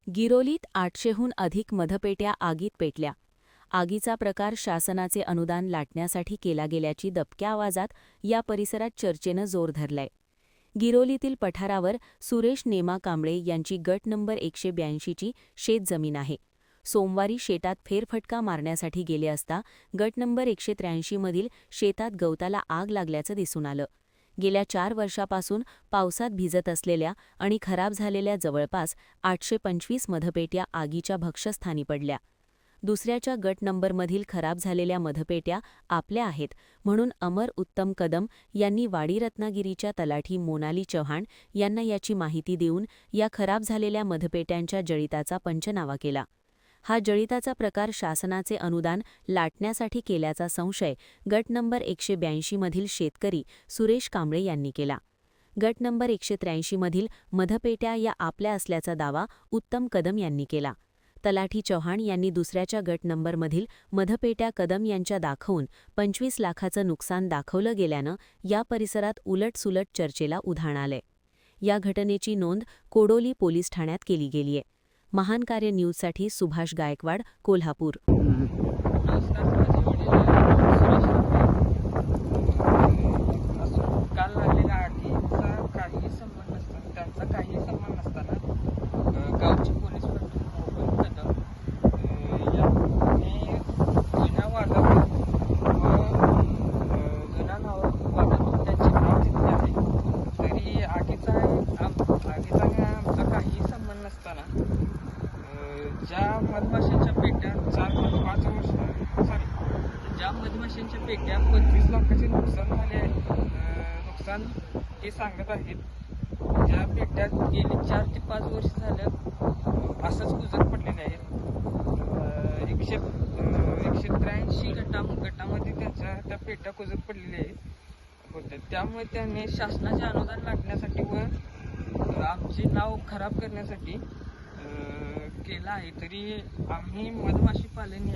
गिरोलीत 800हून अधिक मधपेट्या आगीत पेटल्या. आगीचा प्रकार शासनाचे अनुदान लाटण्यासाठी केला गेल्याची दबक्या आवाजात या परिसरात चर्चेनं जोर धरलाय. गिरोलीतील पठारावर सुरेश नेमा कांबळे यांची गट नंबर 182ची शेतजमीन आहे. सोमवारी शेतात फेरफटका मारण्यासाठी गेले असता गट नंबर 183मधील शेतात गवताला आग लागल्याचं दिसून आलं. गेल्या 4 वर्षापासून पावसात भिजत असलेल्या आणि खराब झालेल्या जवळपास 825 मधपेट्या आगीच्या भक्ष्यस्थानी पडल्या. दुसऱ्याच्या गट नंबरमधील खराब झालेल्या मधपेट्या आपल्या आहेत म्हणून अमर उत्तम कदम यांनी वाडी रत्नागिरीच्या तलाठी मोनाली चव्हाण यांना याची माहिती देऊन या खराब झालेल्या मधपेट्यांच्या जळिताचा पंचनामा केला. हा जळिताचा प्रकार शासनाचे अनुदान लाटण्यासाठी केल्याचा संशय गट नंबर 182मधील शेतकरी सुरेश कांबळे यांनी केला. गट नंबर 183मधील मधपेट्या या आपल्या असल्याचा दावा उत्तम कदम यांनी केला. तलाठी चव्हाण यांनी दुसऱ्याच्या गट नंबरमधील मधपेट्या कदम यांच्या दाखवून 25 लाखाचं नुकसान दाखवलं गेल्यानं या परिसरात उलटसुलट चर्चेला उधाण आलंय. या घटनेची नोंद कोडोली पोलीस ठाण्यात केली गेलीय. महान कार्य न्यूजसाठी सुभाष गायकवाड, कोल्हापूर. काल लागलेल्या आगीचा काही संबंध नसताना त्यांचा काही संबंध नसताना गावचे पोलीस मोहन कदम यांनी जुन्या वादावर व जुन्या वादातून त्यांचे नाव घेतले आहे. तरी आगीचा आमचा काही संबंध नसताना ज्या मधमाशांच्या पेट्या 4-5 वर्ष ज्या मधमाशांच्या पेट्या 25 लाखाचे नुकसान झाले आहे, नुकसान ते सांगत आहेत. ज्या पेट्या गेली 4 ते 5 वर्ष झालं असंच कुजत पडलेले आहेत. 183 गटामध्ये त्या पेट्या कुजत पडलेल्या होत्या. त्यामुळे त्यांनी शासनाचे अनुदान लाटण्यासाठी व आमचे नाव खराब करण्यासाठी केला आहे. तरी आम्ही मधमाशी पालन